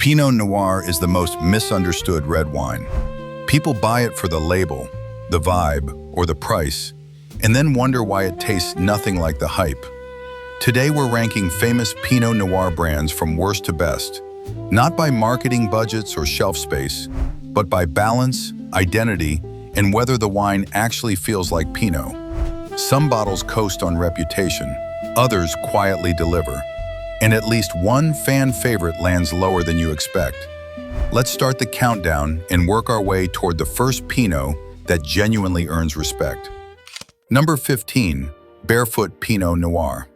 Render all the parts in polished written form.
Pinot Noir is the most misunderstood red wine. People buy it for the label, the vibe, or the price, and then wonder why it tastes nothing like the hype. Today we're ranking famous Pinot Noir brands from worst to best, not by marketing budgets or shelf space, but by balance, identity, and whether the wine actually feels like Pinot. Some bottles coast on reputation, others quietly deliver, and at least one fan favorite lands lower than you expect. Let's start the countdown and work our way toward the first Pinot that genuinely earns respect. Number 15, Barefoot Pinot Noir.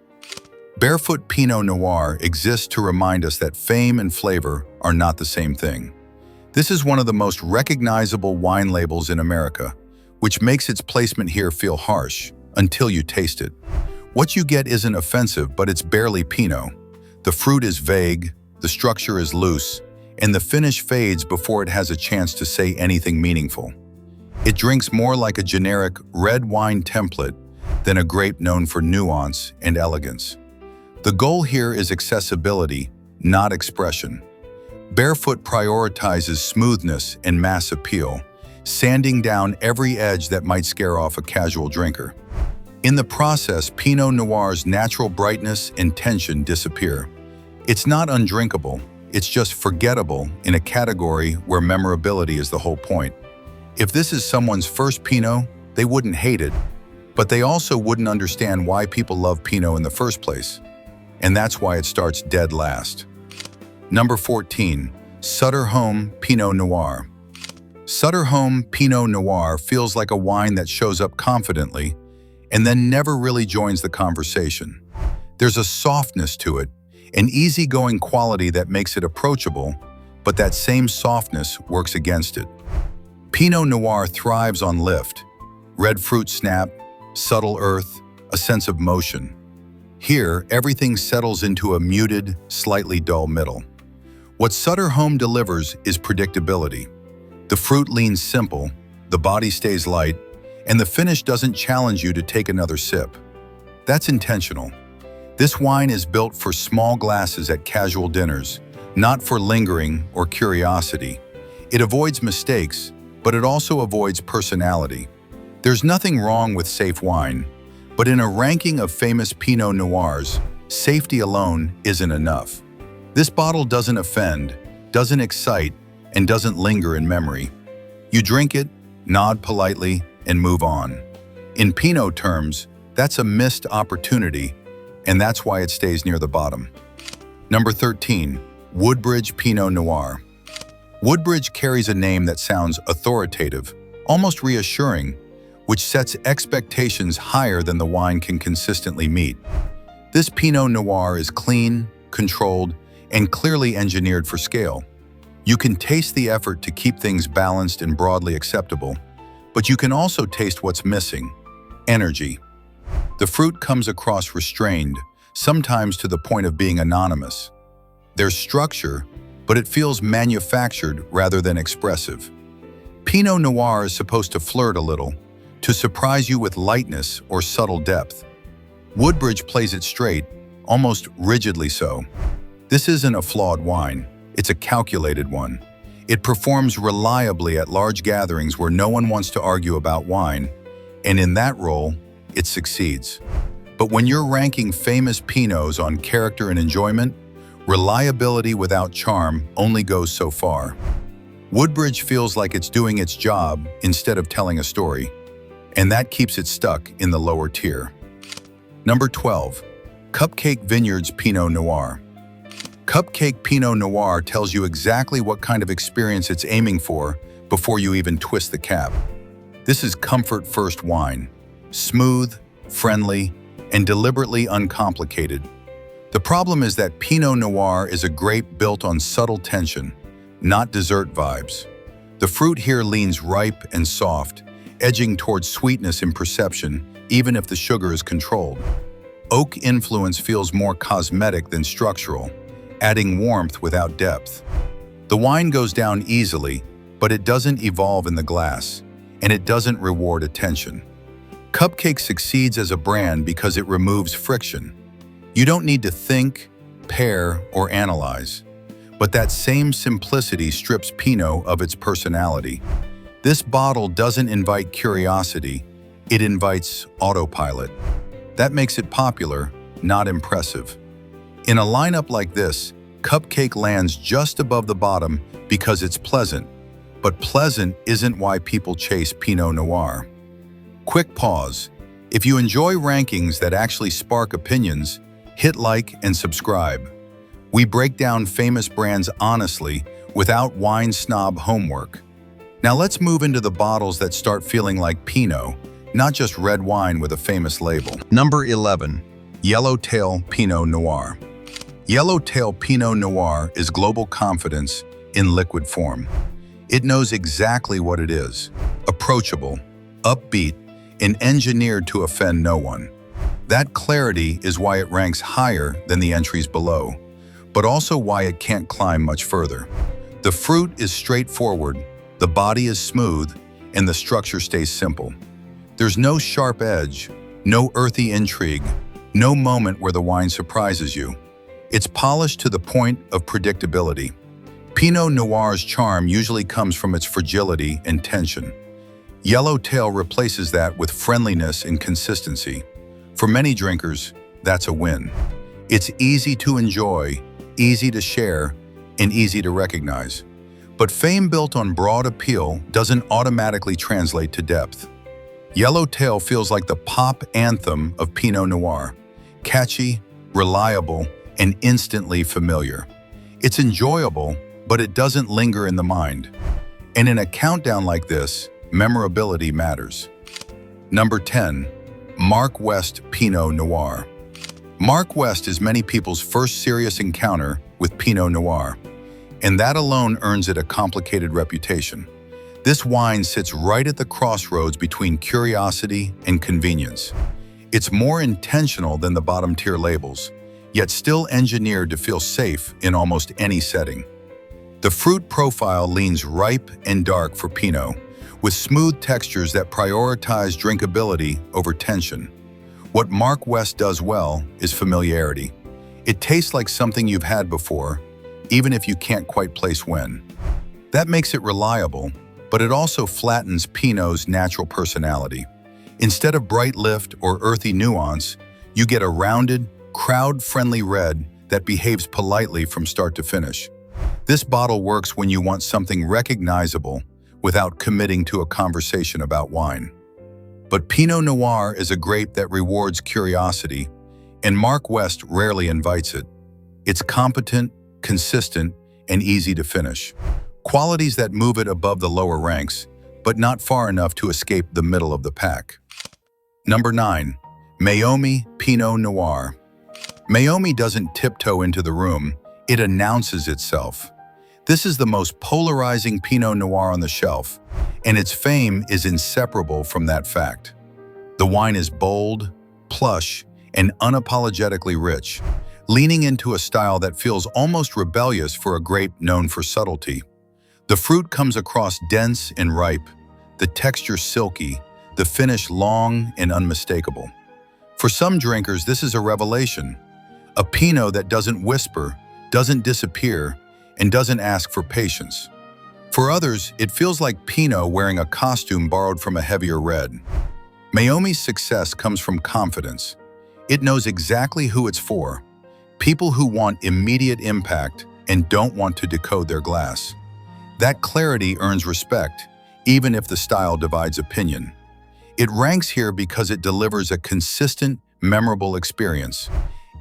Barefoot Pinot Noir exists to remind us that fame and flavor are not the same thing. This is one of the most recognizable wine labels in America, which makes its placement here feel harsh until you taste it. What you get isn't offensive, but it's barely Pinot. The fruit is vague, the structure is loose, and the finish fades before it has a chance to say anything meaningful. It drinks more like a generic red wine template than a grape known for nuance and elegance. The goal here is accessibility, not expression. Barefoot prioritizes smoothness and mass appeal, sanding down every edge that might scare off a casual drinker. In the process, Pinot Noir's natural brightness and tension disappear. It's not undrinkable, it's just forgettable in a category where memorability is the whole point. If this is someone's first Pinot, they wouldn't hate it, but they also wouldn't understand why people love Pinot in the first place. And that's why it starts dead last. Number 14, Sutter Home Pinot Noir. Sutter Home Pinot Noir feels like a wine that shows up confidently and then never really joins the conversation. There's a softness to it, an easygoing quality that makes it approachable, but that same softness works against it. Pinot Noir thrives on lift, red fruit snap, subtle earth, a sense of motion. Here, everything settles into a muted, slightly dull middle. What Sutter Home delivers is predictability. The fruit leans simple, the body stays light, and the finish doesn't challenge you to take another sip. That's intentional. This wine is built for small glasses at casual dinners, not for lingering or curiosity. It avoids mistakes, but it also avoids personality. There's nothing wrong with safe wine, but in a ranking of famous Pinot Noirs, safety alone isn't enough. This bottle doesn't offend, doesn't excite, and doesn't linger in memory. You drink it, nod politely, and move on. In Pinot terms, that's a missed opportunity, and that's why it stays near the bottom. Number 13, Woodbridge Pinot Noir. Woodbridge carries a name that sounds authoritative, almost reassuring, which sets expectations higher than the wine can consistently meet. This Pinot Noir is clean, controlled, and clearly engineered for scale. You can taste the effort to keep things balanced and broadly acceptable, but you can also taste what's missing: energy. The fruit comes across restrained, sometimes to the point of being anonymous. There's structure, but it feels manufactured rather than expressive. Pinot Noir is supposed to flirt a little, to surprise you with lightness or subtle depth. Woodbridge plays it straight, almost rigidly so. This isn't a flawed wine, it's a calculated one. It performs reliably at large gatherings where no one wants to argue about wine, and in that role, it succeeds. But when you're ranking famous Pinots on character and enjoyment, reliability without charm only goes so far. Woodbridge feels like it's doing its job instead of telling a story, and that keeps it stuck in the lower tier. Number 12, Cupcake Vineyards Pinot Noir. Cupcake Pinot Noir tells you exactly what kind of experience it's aiming for before you even twist the cap. This is comfort-first wine. Smooth, friendly, and deliberately uncomplicated. The problem is that Pinot Noir is a grape built on subtle tension, not dessert vibes. The fruit here leans ripe and soft, edging towards sweetness in perception, even if the sugar is controlled. Oak influence feels more cosmetic than structural, adding warmth without depth. The wine goes down easily, but it doesn't evolve in the glass, and it doesn't reward attention. Cupcake succeeds as a brand because it removes friction. You don't need to think, pair, or analyze. But that same simplicity strips Pinot of its personality. This bottle doesn't invite curiosity, it invites autopilot. That makes it popular, not impressive. In a lineup like this, Cupcake lands just above the bottom because it's pleasant, but pleasant isn't why people chase Pinot Noir. Quick pause. If you enjoy rankings that actually spark opinions, hit like and subscribe. We break down famous brands honestly, without wine snob homework. Now let's move into the bottles that start feeling like Pinot, not just red wine with a famous label. Number 11. Yellowtail Pinot Noir. Yellowtail Pinot Noir is global confidence in liquid form. It knows exactly what it is: approachable, upbeat, and engineered to offend no one. That clarity is why it ranks higher than the entries below, but also why it can't climb much further. The fruit is straightforward, the body is smooth, and the structure stays simple. There's no sharp edge, no earthy intrigue, no moment where the wine surprises you. It's polished to the point of predictability. Pinot Noir's charm usually comes from its fragility and tension. Yellowtail replaces that with friendliness and consistency. For many drinkers, that's a win. It's easy to enjoy, easy to share, and easy to recognize. But fame built on broad appeal doesn't automatically translate to depth. Yellowtail feels like the pop anthem of Pinot Noir: catchy, reliable, and instantly familiar. It's enjoyable, but it doesn't linger in the mind. And in a countdown like this, memorability matters. Number 10. Mark West Pinot Noir. Mark West is many people's first serious encounter with Pinot Noir, and that alone earns it a complicated reputation. This wine sits right at the crossroads between curiosity and convenience. It's more intentional than the bottom-tier labels, yet still engineered to feel safe in almost any setting. The fruit profile leans ripe and dark for Pinot, with smooth textures that prioritize drinkability over tension. What Mark West does well is familiarity. It tastes like something you've had before, even if you can't quite place when. That makes it reliable, but it also flattens Pinot's natural personality. Instead of bright lift or earthy nuance, you get a rounded, crowd-friendly red that behaves politely from start to finish. This bottle works when you want something recognizable without committing to a conversation about wine. But Pinot Noir is a grape that rewards curiosity, and Mark West rarely invites it. It's competent, consistent, and easy to finish. Qualities that move it above the lower ranks, but not far enough to escape the middle of the pack. Number 9. Meiomi Pinot Noir. Meiomi doesn't tiptoe into the room, it announces itself. This is the most polarizing Pinot Noir on the shelf, and its fame is inseparable from that fact. The wine is bold, plush, and unapologetically rich, leaning into a style that feels almost rebellious for a grape known for subtlety. The fruit comes across dense and ripe, the texture silky, the finish long and unmistakable. For some drinkers, this is a revelation. A Pinot that doesn't whisper, doesn't disappear, and doesn't ask for patience. For others, it feels like Pinot wearing a costume borrowed from a heavier red. Meiomi's success comes from confidence. It knows exactly who it's for: people who want immediate impact and don't want to decode their glass. That clarity earns respect, even if the style divides opinion. It ranks here because it delivers a consistent, memorable experience,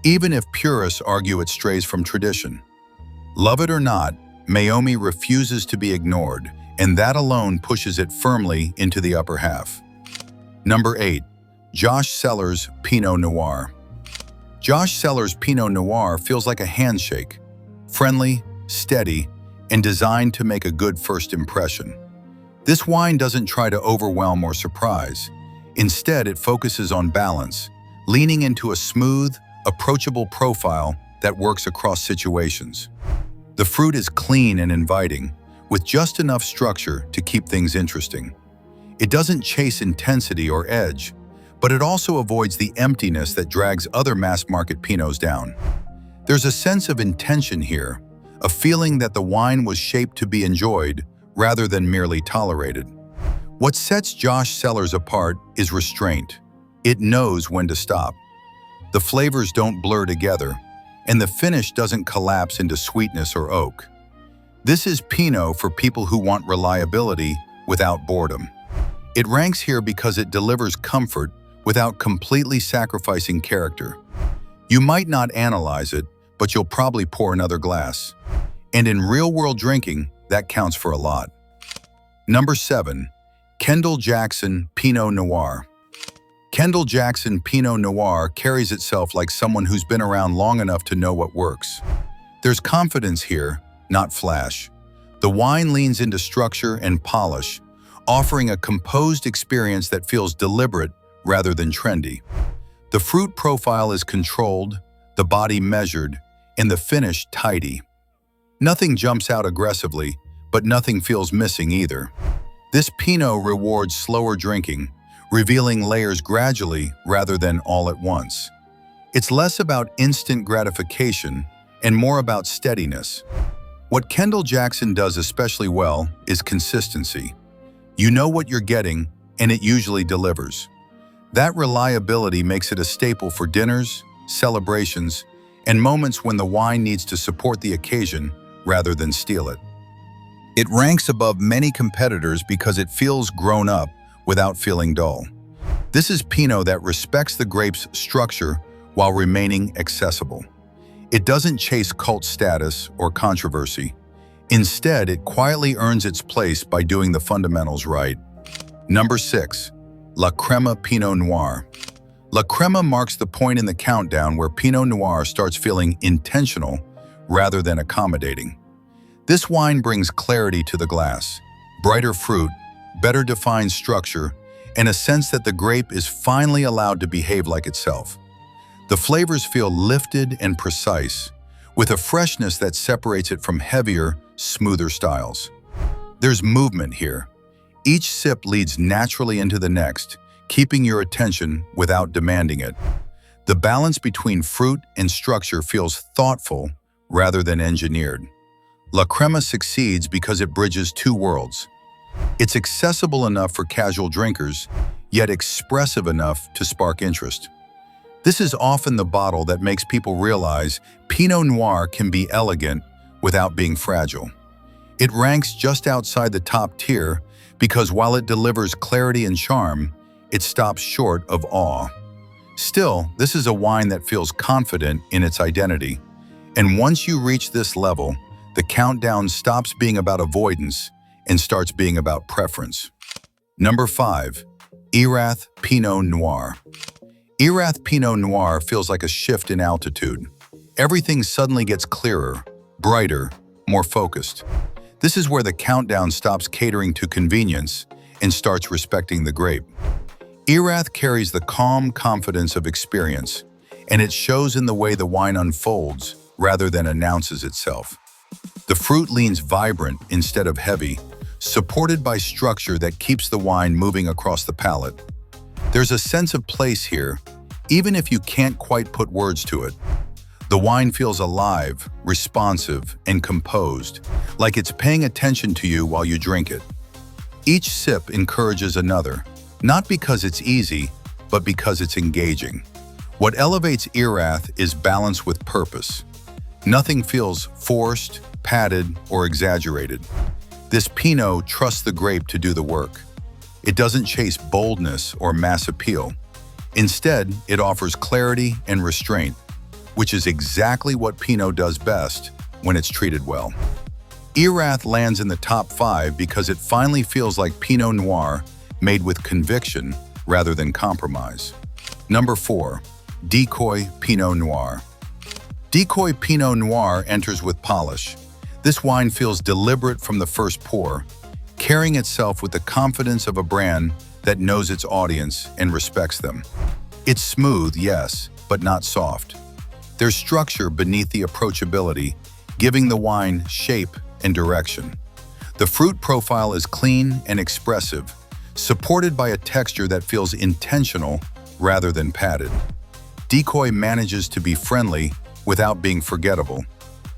even if purists argue it strays from tradition. Love it or not, Meiomi refuses to be ignored, and that alone pushes it firmly into the upper half. Number 8. Josh Cellars Pinot Noir. Josh Cellars Pinot Noir feels like a handshake, friendly, steady, and designed to make a good first impression. This wine doesn't try to overwhelm or surprise. Instead, it focuses on balance, leaning into a smooth, approachable profile that works across situations. The fruit is clean and inviting, with just enough structure to keep things interesting. It doesn't chase intensity or edge, but it also avoids the emptiness that drags other mass-market Pinots down. There's a sense of intention here, a feeling that the wine was shaped to be enjoyed rather than merely tolerated. What sets Josh Cellars apart is restraint. It knows when to stop. The flavors don't blur together, and the finish doesn't collapse into sweetness or oak. This is Pinot for people who want reliability without boredom. It ranks here because it delivers comfort without completely sacrificing character. You might not analyze it, but you'll probably pour another glass. And in real-world drinking, that counts for a lot. Number 7. Kendall Jackson Pinot Noir. Kendall Jackson Pinot Noir carries itself like someone who's been around long enough to know what works. There's confidence here, not flash. The wine leans into structure and polish, offering a composed experience that feels deliberate rather than trendy. The fruit profile is controlled, the body measured, and the finish tidy. Nothing jumps out aggressively, but nothing feels missing either. This Pinot rewards slower drinking, revealing layers gradually rather than all at once. It's less about instant gratification and more about steadiness. What Kendall Jackson does especially well is consistency. You know what you're getting, and it usually delivers. That reliability makes it a staple for dinners, celebrations, and moments when the wine needs to support the occasion rather than steal it. It ranks above many competitors because it feels grown up without feeling dull. This is Pinot that respects the grape's structure while remaining accessible. It doesn't chase cult status or controversy. Instead, it quietly earns its place by doing the fundamentals right. Number 6. La Crema Pinot Noir. La Crema marks the point in the countdown where Pinot Noir starts feeling intentional rather than accommodating. This wine brings clarity to the glass, brighter fruit, better defined structure, and a sense that the grape is finally allowed to behave like itself. The flavors feel lifted and precise, with a freshness that separates it from heavier, smoother styles. There's movement here. Each sip leads naturally into the next, keeping your attention without demanding it. The balance between fruit and structure feels thoughtful rather than engineered. La Crema succeeds because it bridges two worlds. It's accessible enough for casual drinkers, yet expressive enough to spark interest. This is often the bottle that makes people realize Pinot Noir can be elegant without being fragile. It ranks just outside the top tier because while it delivers clarity and charm, it stops short of awe. Still, this is a wine that feels confident in its identity. And once you reach this level, the countdown stops being about avoidance and starts being about preference. Number 5. Erath Pinot Noir. Erath Pinot Noir feels like a shift in altitude. Everything suddenly gets clearer, brighter, more focused. This is where the countdown stops catering to convenience and starts respecting the grape. Erath carries the calm confidence of experience, and it shows in the way the wine unfolds rather than announces itself. The fruit leans vibrant instead of heavy, supported by structure that keeps the wine moving across the palate. There's a sense of place here, even if you can't quite put words to it. The wine feels alive, responsive, and composed, like it's paying attention to you while you drink it. Each sip encourages another, not because it's easy, but because it's engaging. What elevates Erath is balance with purpose. Nothing feels forced, padded, or exaggerated. This Pinot trusts the grape to do the work. It doesn't chase boldness or mass appeal. Instead, it offers clarity and restraint, which is exactly what Pinot does best when it's treated well. Erath lands in the top 5 because it finally feels like Pinot Noir made with conviction rather than compromise. Number 4. Decoy Pinot Noir. Decoy Pinot Noir enters with polish. This wine feels deliberate from the first pour, carrying itself with the confidence of a brand that knows its audience and respects them. It's smooth, yes, but not soft. There's structure beneath the approachability, giving the wine shape and direction. The fruit profile is clean and expressive, supported by a texture that feels intentional rather than padded. Decoy manages to be friendly without being forgettable.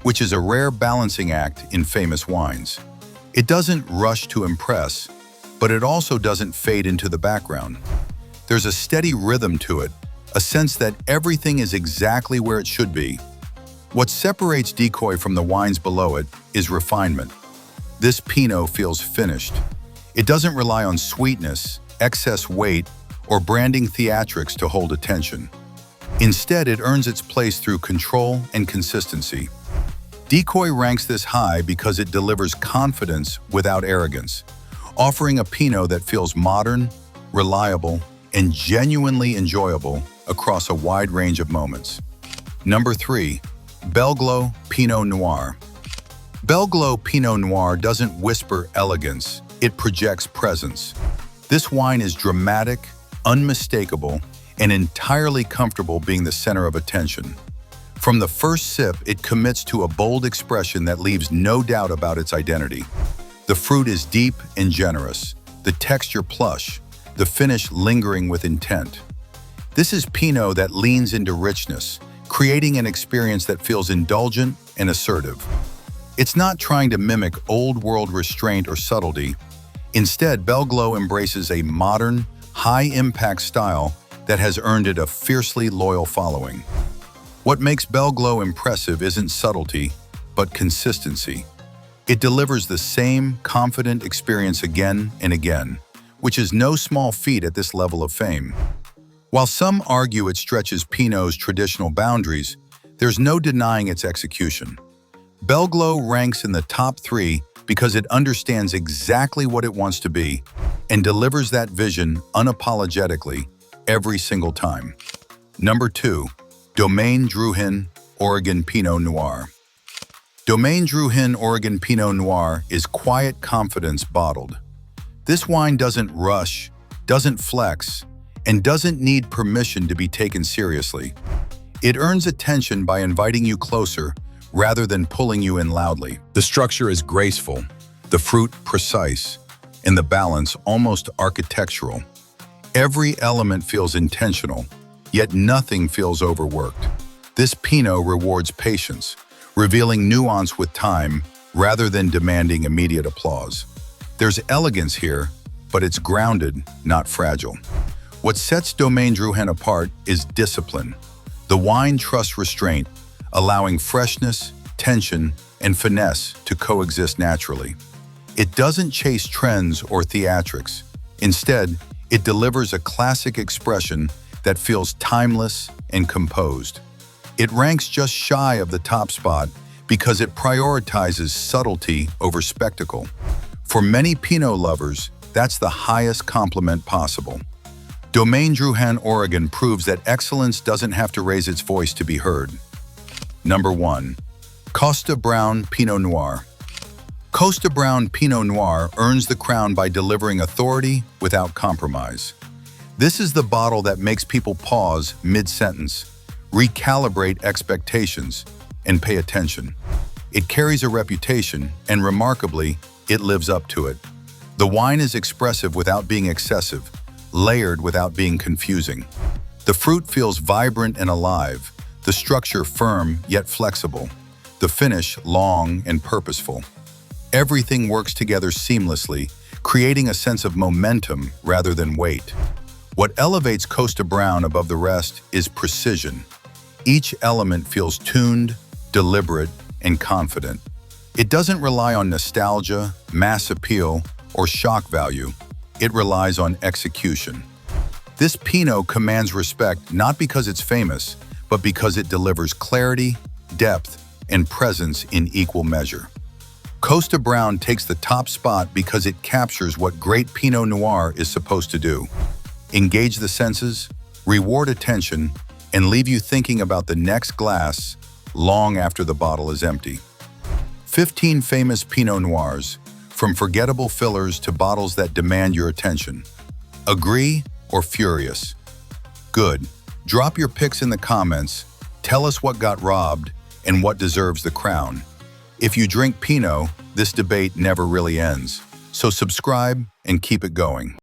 which is a rare balancing act in famous wines. It doesn't rush to impress, but it also doesn't fade into the background. There's a steady rhythm to it, a sense that everything is exactly where it should be. What separates Decoy from the wines below it is refinement. This Pinot feels finished. It doesn't rely on sweetness, excess weight, or branding theatrics to hold attention. Instead, it earns its place through control and consistency. Decoy ranks this high because it delivers confidence without arrogance, offering a Pinot that feels modern, reliable, and genuinely enjoyable across a wide range of moments. Number 3. Belle Glos Pinot Noir. Belle Glos Pinot Noir doesn't whisper elegance, it projects presence. This wine is dramatic, unmistakable, and entirely comfortable being the center of attention. From the first sip, it commits to a bold expression that leaves no doubt about its identity. The fruit is deep and generous, the texture plush, the finish lingering with intent. This is Pinot that leans into richness, creating an experience that feels indulgent and assertive. It's not trying to mimic old-world restraint or subtlety. Instead, Belle Glos embraces a modern, high-impact style that has earned it a fiercely loyal following. What makes Belle Glos impressive isn't subtlety, but consistency. It delivers the same confident experience again and again, which is no small feat at this level of fame. While some argue it stretches Pinot's traditional boundaries, there's no denying its execution. Belle Glos ranks in the top 3 because it understands exactly what it wants to be and delivers that vision unapologetically every single time. Number 2. Domaine Drouhin Oregon Pinot Noir. Domaine Drouhin Oregon Pinot Noir is quiet confidence bottled. This wine doesn't rush, doesn't flex, and doesn't need permission to be taken seriously. It earns attention by inviting you closer rather than pulling you in loudly. The structure is graceful, the fruit precise, and the balance almost architectural. Every element feels intentional, yet nothing feels overworked. This Pinot rewards patience, revealing nuance with time rather than demanding immediate applause. There's elegance here, but it's grounded, not fragile. What sets Domaine Drouhin apart is discipline. The wine trusts restraint, allowing freshness, tension, and finesse to coexist naturally. It doesn't chase trends or theatrics. Instead, it delivers a classic expression that feels timeless and composed. It ranks just shy of the top spot because it prioritizes subtlety over spectacle. For many Pinot lovers, that's the highest compliment possible. Domaine Drouhin Oregon proves that excellence doesn't have to raise its voice to be heard. Number 1. Kosta Browne Pinot Noir. Kosta Browne Pinot Noir earns the crown by delivering authority without compromise. This is the bottle that makes people pause mid-sentence, recalibrate expectations, and pay attention. It carries a reputation, and remarkably, it lives up to it. The wine is expressive without being excessive, layered without being confusing. The fruit feels vibrant and alive, the structure firm yet flexible, the finish long and purposeful. Everything works together seamlessly, creating a sense of momentum rather than weight. What elevates Kosta Browne above the rest is precision. Each element feels tuned, deliberate, and confident. It doesn't rely on nostalgia, mass appeal, or shock value. It relies on execution. This Pinot commands respect not because it's famous, but because it delivers clarity, depth, and presence in equal measure. Kosta Browne takes the top spot because it captures what great Pinot Noir is supposed to do. Engage the senses, reward attention, and leave you thinking about the next glass long after the bottle is empty. 15 famous Pinot Noirs, from forgettable fillers to bottles that demand your attention. Agree or furious? Good. Drop your picks in the comments, tell us what got robbed and what deserves the crown. If you drink Pinot, this debate never really ends. So subscribe and keep it going.